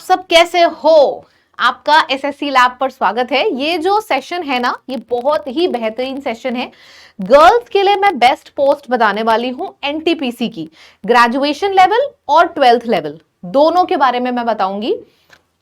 सब कैसे हो? आपका एसएससी लैब पर स्वागत है। ये जो सेशन है ना, ये बहुत ही बेहतरीन सेशन है। गर्ल्स के लिए मैं बेस्ट पोस्ट बताने वाली हूं एनटीपीसी की, ग्रेजुएशन लेवल और 12th लेवल दोनों के बारे में मैं बताऊंगी।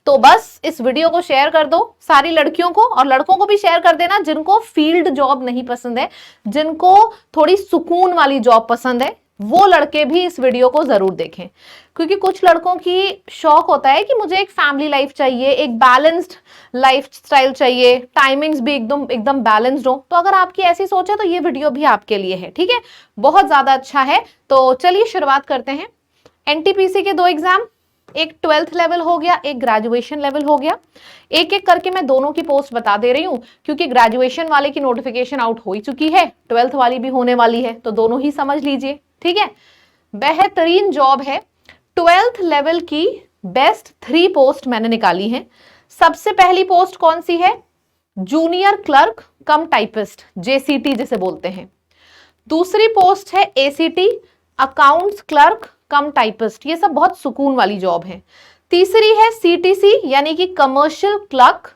तो बस इस वीडियो को शेयर कर दो सारी लड़कियों को, और लड़कों को भी शेयर कर देना जिनको फील्ड जॉब नहीं पसंद है, जिनको थोड़ी सुकून वाली जॉब पसंद है, वो लड़के भी इस वीडियो को जरूर देखें। क्योंकि कुछ लड़कों की शौक होता है कि मुझे एक फैमिली लाइफ चाहिए, एक बैलेंस्ड लाइफ स्टाइल चाहिए, टाइमिंग्स भी एकदम एकदम बैलेंस्ड हो। तो अगर आपकी ऐसी सोच है तो ये वीडियो भी आपके लिए है, ठीक है? बहुत ज्यादा अच्छा है। तो चलिए शुरुआत करते हैं। एनटीपीसी के 2 एग्जाम, एक 12th लेवल हो गया, एक ग्रेजुएशन लेवल हो गया। एक एक करके मैं दोनों की पोस्ट बता दे रही हूं, क्योंकि ग्रेजुएशन वाले की नोटिफिकेशन आउट हो ही चुकी है, 12th वाली भी होने वाली है, तो दोनों ही समझ लीजिए, ठीक है? बेहतरीन जॉब है। 12th लेवल की बेस्ट 3 पोस्ट मैंने निकाली है। सबसे पहली पोस्ट कौन सी है? जूनियर क्लर्क कम टाइपिस्ट, जेसीटी जिसे बोलते हैं। दूसरी पोस्ट है एसीटी, अकाउंट्स क्लर्क कम टाइपिस्ट। ये सब बहुत सुकून वाली जॉब है। तीसरी है सीटीसी यानी कि कमर्शियल क्लर्क,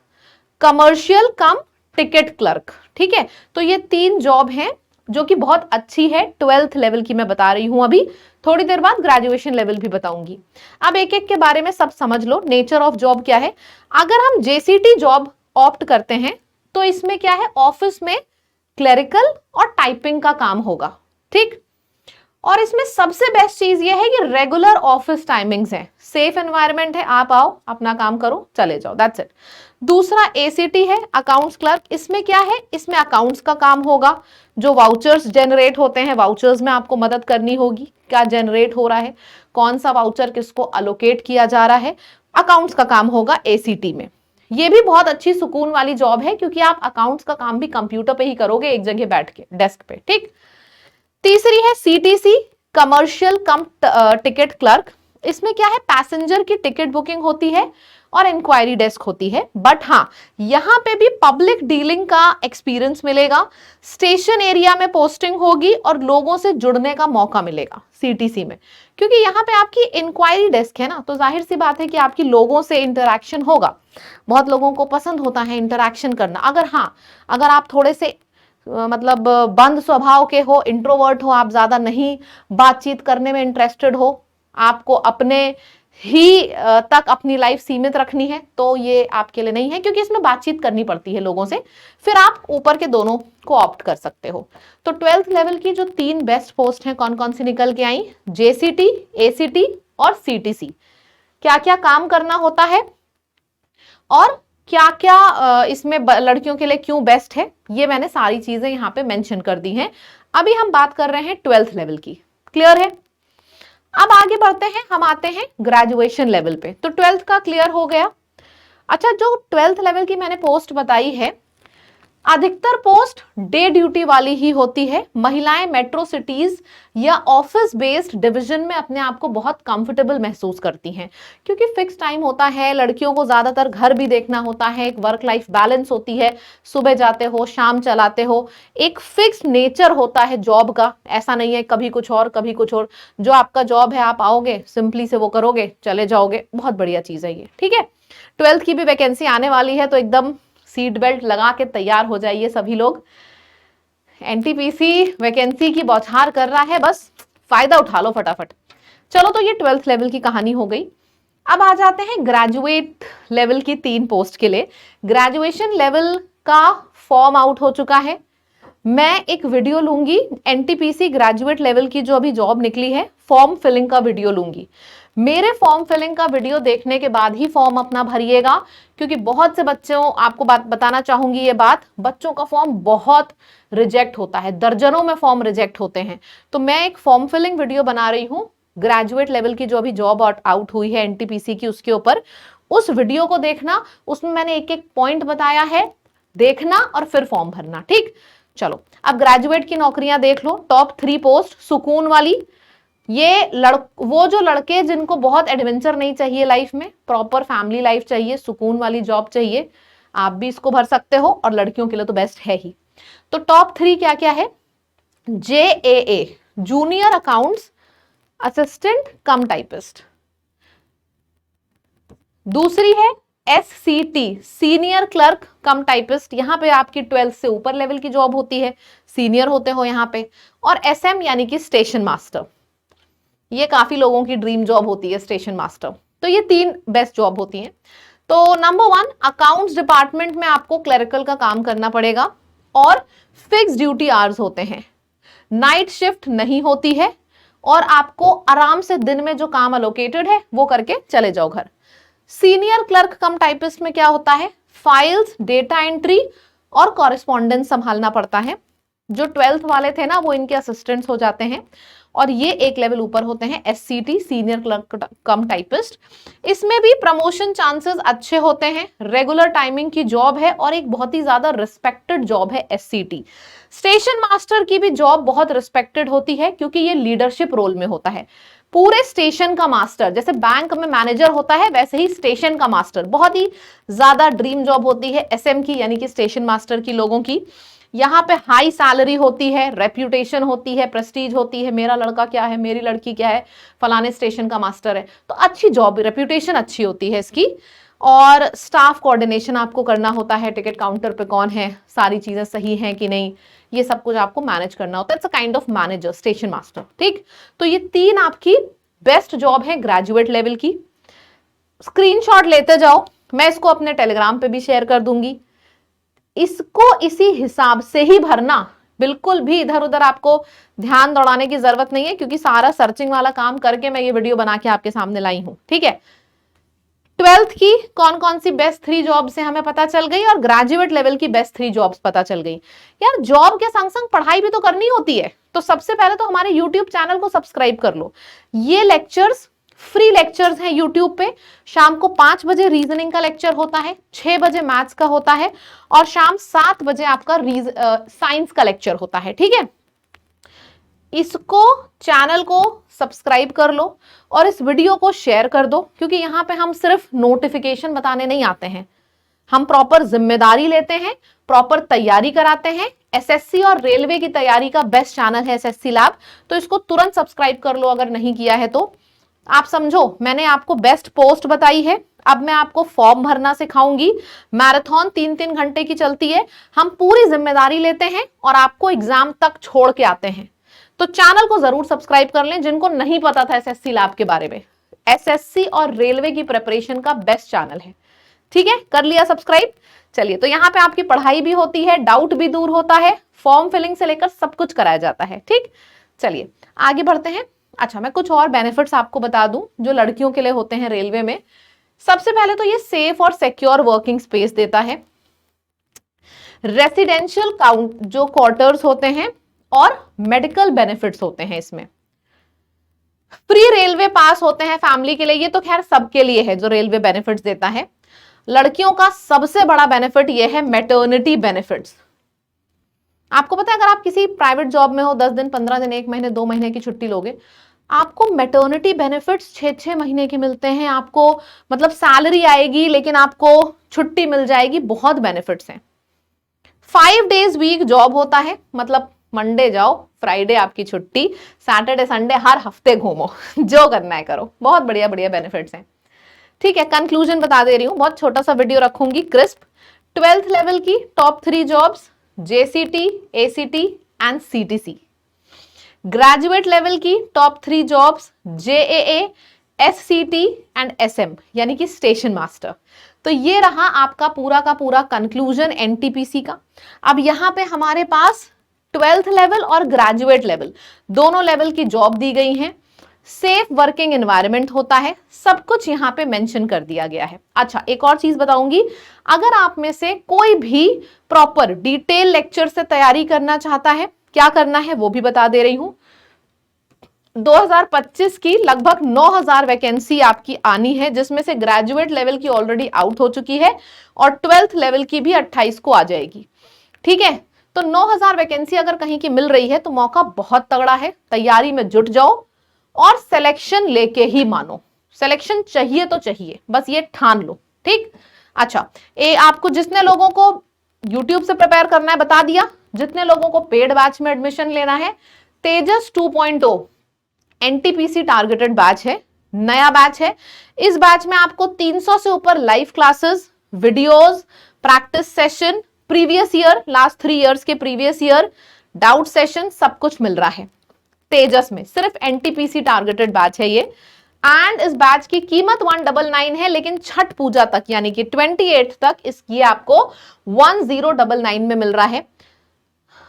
कमर्शियल कम टिकट क्लर्क, ठीक है? तो ये 3 जॉब हैं जो कि बहुत अच्छी है। 12th लेवल की मैं बता रही हूं, अभी थोड़ी देर बाद ग्रेजुएशन लेवल भी बताऊंगी। अब एक एक के बारे में सब समझ लो, नेचर ऑफ जॉब क्या है। अगर हम जेसीटी जॉब ऑप्ट करते हैं तो इसमें क्या है, ऑफिस में क्लेरिकल और टाइपिंग का काम होगा, ठीक? और इसमें सबसे बेस्ट चीज ये है कि रेगुलर ऑफिस टाइमिंग्स है, सेफ एनवायरनमेंट है, आप आओ अपना काम करो चले जाओ, दैट्स इट। दूसरा एसीटी है, अकाउंट्स क्लर्क। इसमें क्या है, इसमें अकाउंट्स का काम होगा। जो वाउचर्स जनरेट होते हैं, वाउचर्स में आपको मदद करनी होगी, क्या जनरेट हो रहा है, कौन सा वाउचर किसको अलोकेट किया जा रहा है, अकाउंट्स का काम होगा एसीटी में। ये भी बहुत अच्छी सुकून वाली जॉब है, क्योंकि आप अकाउंट्स का काम भी कंप्यूटर पे ही करोगे, एक जगह बैठ के डेस्क पे, ठीक? तीसरी है सीटीसी, कमर्शियल कम टिकट क्लर्क। इसमें क्या है, पैसेंजर की टिकट बुकिंग होती है और इंक्वायरी डेस्क होती है। बट हाँ, यहां पे भी पब्लिक डीलिंग का एक्सपीरियंस मिलेगा, स्टेशन एरिया में पोस्टिंग होगी और लोगों से जुड़ने का मौका मिलेगा सीटीसी में। क्योंकि यहाँ पे आपकी इंक्वायरी डेस्क है ना, तो जाहिर सी बात है कि आपकी लोगों से इंटरेक्शन होगा। बहुत लोगों को पसंद होता है इंटरेक्शन करना। अगर आप थोड़े से मतलब बंद स्वभाव के हो, इंट्रोवर्ट हो, आप ज्यादा नहीं बातचीत करने में इंटरेस्टेड हो, आपको अपने ही तक अपनी लाइफ सीमित रखनी है, तो ये आपके लिए नहीं है, क्योंकि इसमें बातचीत करनी पड़ती है लोगों से। फिर आप ऊपर के दोनों को ऑप्ट कर सकते हो। तो 12th लेवल की जो 3 बेस्ट पोस्ट हैं, कौन कौन सी निकल के आई? जेसीटी, एसीटी और सीटीसी। क्या क्या काम करना होता है और क्या क्या इसमें लड़कियों के लिए क्यों बेस्ट है, ये मैंने सारी चीजें यहाँ पे मेंशन कर दी हैं। अभी हम बात कर रहे हैं 12th लेवल की, क्लियर है? अब आगे बढ़ते हैं, हम आते हैं ग्रेजुएशन लेवल पे। तो 12th का क्लियर हो गया। अच्छा, जो 12th लेवल की मैंने पोस्ट बताई है, अधिकतर पोस्ट डे ड्यूटी वाली ही होती है। महिलाएं मेट्रो सिटीज या ऑफिस बेस्ड डिवीजन में अपने आप को बहुत कंफर्टेबल महसूस करती हैं, क्योंकि फिक्स टाइम होता है। लड़कियों को ज्यादातर घर भी देखना होता है, एक वर्क लाइफ बैलेंस होती है, सुबह जाते हो शाम चलाते हो, एक फिक्स नेचर होता है जॉब का। ऐसा नहीं है कभी कुछ और कभी कुछ और। जो आपका जॉब है, आप आओगे सिंपली से वो करोगे चले जाओगे, बहुत बढ़िया चीज है ये, ठीक है? 12th की भी वैकेंसी आने वाली है, तो एकदम सीट बेल्ट लगा के तैयार हो जाइए सभी लोग। एनटीपीसी वैकेंसी की बौछार कर रहा है, बस फायदा उठा लो फटाफट। चलो, तो ये 12th लेवल की कहानी हो गई। अब आ जाते हैं ग्रेजुएट लेवल की 3 पोस्ट के लिए। ग्रेजुएशन लेवल का फॉर्म आउट हो चुका है। मैं एक वीडियो लूंगी एनटीपीसी ग्रेजुएट लेवल की जो अभी जॉब निकली है, फॉर्म फिलिंग का वीडियो लूंगी। मेरे फॉर्म फिलिंग का वीडियो देखने के बाद ही फॉर्म अपना भरिएगा, क्योंकि बहुत से बच्चों, आपको बात बताना चाहूंगी ये बात, बच्चों का फॉर्म बहुत रिजेक्ट होता है, दर्जनों में फॉर्म रिजेक्ट होते हैं। तो मैं एक फॉर्म फिलिंग वीडियो बना रही हूं ग्रेजुएट लेवल की जो अभी जॉब आउट हुई है एनटीपीसी की, उसके ऊपर। उस वीडियो को देखना, उसमें मैंने एक एक पॉइंट बताया है, देखना और फिर फॉर्म भरना, ठीक? चलो, अब ग्रेजुएट की नौकरियां देख लो। टॉप 3 पोस्ट सुकून वाली, ये वो जो लड़के जिनको बहुत एडवेंचर नहीं चाहिए लाइफ में, प्रॉपर फैमिली लाइफ चाहिए, सुकून वाली जॉब चाहिए, आप भी इसको भर सकते हो, और लड़कियों के लिए तो बेस्ट है ही। तो टॉप 3 क्या क्या है? JAA, जूनियर अकाउंट्स असिस्टेंट कम टाइपिस्ट। दूसरी है SCT, सीनियर क्लर्क कम टाइपिस्ट, यहाँ पे आपकी 12th से ऊपर लेवल की जॉब होती है, सीनियर होते हो यहाँ पे। और SM यानी कि स्टेशन मास्टर, ये काफी लोगों की ड्रीम जॉब होती है स्टेशन मास्टर। तो ये 3 बेस्ट जॉब होती हैं। तो नंबर 1, अकाउंट्स डिपार्टमेंट में आपको क्लरिकल का काम करना पड़ेगा और फिक्स ड्यूटी आवर्स होते हैं, नाइट शिफ्ट नहीं होती है और आपको आराम से दिन में जो काम अलोकेटेड है वो करके चले जाओ घर। सीनियर क्लर्क कम टाइपिस्ट में क्या होता है, फाइल्स, डेटा एंट्री और कॉरेस्पॉन्डेंस संभालना पड़ता है। जो 12th वाले थे ना वो इनके असिस्टेंट्स हो जाते हैं और ये एक लेवल ऊपर होते हैं, SCT, सीनियर क्लर्क कम टाइपिस्ट। इसमें भी प्रमोशन चांसेस अच्छे होते हैं, रेगुलर टाइमिंग की जॉब है और एक बहुत ही ज्यादा रिस्पेक्टेड जॉब है SCT। स्टेशन मास्टर की भी जॉब बहुत रिस्पेक्टेड होती है क्योंकि ये लीडरशिप रोल में होता है, पूरे स्टेशन का मास्टर, जैसे बैंक में मैनेजर होता है वैसे ही स्टेशन का मास्टर, बहुत ही ज्यादा ड्रीम जॉब होती है SM की, यानी कि स्टेशन मास्टर की लोगों की। यहाँ पे हाई सैलरी होती है, रेप्यूटेशन होती है, प्रेस्टीज होती है, मेरा लड़का क्या है, मेरी लड़की क्या है, फलाने स्टेशन का मास्टर है, तो अच्छी जॉब, रेप्यूटेशन अच्छी होती है इसकी। और स्टाफ कोऑर्डिनेशन आपको करना होता है, टिकट काउंटर पे कौन है, सारी चीजें सही हैं कि नहीं, ये सब कुछ आपको मैनेज करना होता है। It's a kind of manager, station master. ठीक, तो ये 3 आपकी बेस्ट जॉब है ग्रेजुएट लेवल की। स्क्रीनशॉट लेते जाओ, मैं इसको अपने टेलीग्राम पे भी शेयर कर दूंगी। इसको इसी हिसाब से ही भरना, बिल्कुल भी इधर उधर आपको ध्यान दौड़ाने की जरूरत नहीं है क्योंकि सारा सर्चिंग वाला काम करके मैं ये वीडियो बना के आपके सामने लाई हूं। ठीक है, 12th की कौन कौन सी बेस्ट 3 जॉब से हमें पता चल गई और ग्रेजुएट लेवल की बेस्ट 3 जॉब्स पता चल गई। यार जॉब के संग संग पढ़ाई भी तो करनी होती है, तो सबसे पहले तो हमारे YouTube चैनल को सब्सक्राइब कर लो। ये लेक्चर्स फ्री लेक्चर्स हैं YouTube पे। शाम को 5 बजे रीजनिंग का लेक्चर होता है, 6 बजे मैथ्स का होता है और शाम 7 बजे आपका साइंस का लेक्चर होता है। ठीक है, इसको चैनल को सब्सक्राइब कर लो और इस वीडियो को शेयर कर दो क्योंकि यहाँ पे हम सिर्फ नोटिफिकेशन बताने नहीं आते हैं, हम प्रॉपर जिम्मेदारी लेते हैं, प्रॉपर तैयारी कराते हैं। SSC और रेलवे की तैयारी का बेस्ट चैनल है SSC लैब, तो इसको तुरंत सब्सक्राइब कर लो अगर नहीं किया है तो। आप समझो, मैंने आपको बेस्ट पोस्ट बताई है, अब मैं आपको फॉर्म भरना सिखाऊंगी। मैराथन 3-3 घंटे की चलती है, हम पूरी जिम्मेदारी लेते हैं और आपको एग्जाम तक छोड़ के आते हैं। तो चैनल को जरूर सब्सक्राइब कर लें जिनको नहीं पता था SSC लैब के बारे में। SSC और रेलवे की प्रिपरेशन का बेस्ट चैनल है। ठीक है, कर लिया सब्सक्राइब। चलिए, तो यहाँ पे आपकी पढ़ाई भी होती है, डाउट भी दूर होता है, फॉर्म फिलिंग से लेकर सब कुछ कराया जाता है। ठीक, चलिए आगे बढ़ते हैं। अच्छा, मैं कुछ और बेनिफिट्स आपको बता दूं जो लड़कियों के लिए होते हैं रेलवे में। सबसे पहले तो ये सेफ और सिक्योर वर्किंग स्पेस देता है, रेसिडेंशियल काउंट जो क्वार्टर्स होते हैं और मेडिकल बेनिफिट्स होते हैं इसमें। फ्री रेलवे पास होते हैं फैमिली के लिए, ये तो खैर सबके लिए है जो रेलवे बेनिफिट्स देता है। लड़कियों का सबसे बड़ा बेनिफिट ये है मैटरनिटी बेनिफिट्स। आपको पता है अगर आप किसी प्राइवेट जॉब में हो, 10 दिन, 15 दिन, 1 महीने, 2 महीने की छुट्टी लोगे, आपको मैटरनिटी बेनिफिट्स 6-6 महीने के मिलते हैं। आपको मतलब सैलरी आएगी लेकिन आपको छुट्टी मिल जाएगी, बहुत बेनिफिट्स हैं। 5 डेज वीक जॉब होता है, मतलब मंडे जाओ, फ्राइडे आपकी छुट्टी, सैटरडे संडे हर हफ्ते घूमो, जो करना है करो। बहुत बढ़िया बढ़िया बेनिफिट्स हैं। ठीक है, कंक्लूजन बता दे रही हूं, बहुत छोटा सा वीडियो रखूंगी क्रिस्प। 12th लेवल की top 3 jobs, JCT, ACT and CTC। Graduate level की top 3 jobs, JAA, SCT and SM यानी कि स्टेशन मास्टर। तो ये रहा आपका पूरा का पूरा कंक्लूजन NTPC का। अब यहां पे हमारे पास 12th लेवल और ग्रेजुएट लेवल दोनों लेवल की जॉब दी गई हैं। सेफ वर्किंग एनवायरनमेंट होता है, सब कुछ यहाँ पे मेंशन कर दिया गया है। अच्छा, एक और चीज बताऊंगी, अगर आप में से कोई भी प्रॉपर डिटेल लेक्चर से तैयारी करना चाहता है, क्या करना है वो भी बता दे रही हूं। 2025 की लगभग 9000 वैकेंसी आपकी आनी है, जिसमें से ग्रेजुएट लेवल की ऑलरेडी आउट हो चुकी है और 12th लेवल की भी 28 को आ जाएगी। ठीक है, तो 9000 वैकेंसी अगर कहीं की मिल रही है तो मौका बहुत तगड़ा है, तैयारी में जुट जाओ और सिलेक्शन लेके ही मानो। सिलेक्शन चाहिए तो चाहिए, बस ये ठान लो। ठीक, अच्छा, आपको जितने लोगों को YouTube से प्रिपेयर करना है बता दिया, जितने लोगों को पेड बैच में एडमिशन लेना है, तेजस 2.0 NTPC टारगेटेड बैच है, नया बैच है। इस बैच में आपको 300 से ऊपर live classes, videos, practice session, previous year, last 3 years के प्रीवियस ईयर, डाउट सेशन, सब कुछ मिल रहा है तेजस में। सिर्फ एनटीपीसी टारगेटेड बैच है ये। एंड इस बैच की कीमत 199 है, लेकिन छठ पूजा तक यानी कि 28 तक इसकी आपको 1099 में मिल रहा है।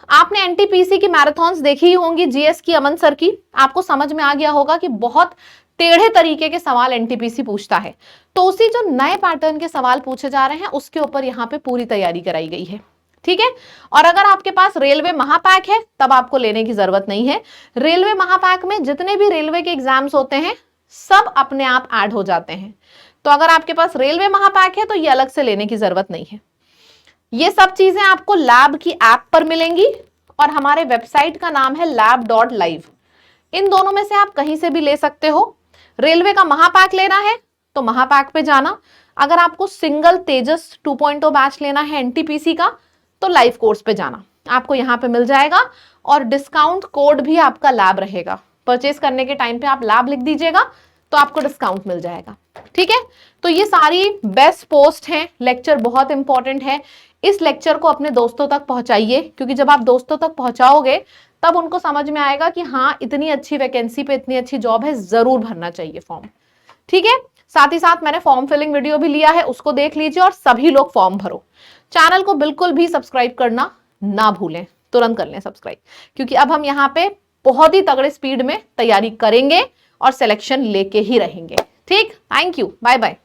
आपने एनटीपीसी की मैराथन्स देखी ही होंगी, जीएस की, अमन सर की, आपको समझ में आ गया होगा कि बहुत टेढ़े तरीके के सवाल एनटीपीसी पूछता है। तो उसी जो नए पैटर्न के सवाल पूछे जा रहे हैं उसके ऊपर यहाँ पे पूरी तैयारी कराई गई है, ठीक है। और अगर आपके पास रेलवे महापैक है तब आपको लेने की जरूरत नहीं है। रेलवे महापैक में जितने भी रेलवे के एग्जाम्स होते हैं सब अपने आप ऐड हो जाते हैं। तो अगर आपके पास रेलवे महापैक है तो ये अलग से लेने की जरूरत नहीं है। ये सब चीजें आपको लैब की ऐप पर मिलेंगी और हमारे वेबसाइट का नाम है lab.live। इन दोनों में से आप कहीं से भी ले सकते हो। रेलवे का महापैक लेना है तो महापैक पे जाना। अगर आपको सिंगल तेजस 2.0 बैच लेना है एनटीपीसी का तो लाइव कोर्स पे जाना, आपको यहाँ पे मिल जाएगा। और डिस्काउंट कोड भी आपका लैब रहेगा। परचेस करने के टाइम पे आप लैब लिख दीजिएगा तो आपको डिस्काउंट मिल जाएगा, ठीक है। तो ये सारी बेस्ट पोस्ट हैं। लेक्चर बहुत इंपॉर्टेंट है। इस लेक्चर को अपने दोस्तों तक पहुंचाइए, क्योंकि जब आप दोस्तों तक पहुंचाओगे तब उनको समझ में आएगा कि हाँ, इतनी अच्छी वैकेंसी पे इतनी अच्छी जॉब है, जरूर भरना चाहिए फॉर्म, ठीक है। साथ ही साथ मैंने फॉर्म फिलिंग वीडियो भी लिया है, उसको देख लीजिए और सभी लोग फॉर्म भरो। चैनल को बिल्कुल भी सब्सक्राइब करना ना भूलें, तुरंत कर लें सब्सक्राइब, क्योंकि अब हम यहाँ पे बहुत ही तगड़े स्पीड में तैयारी करेंगे और सिलेक्शन लेके ही रहेंगे, ठीक। Thank you, bye bye.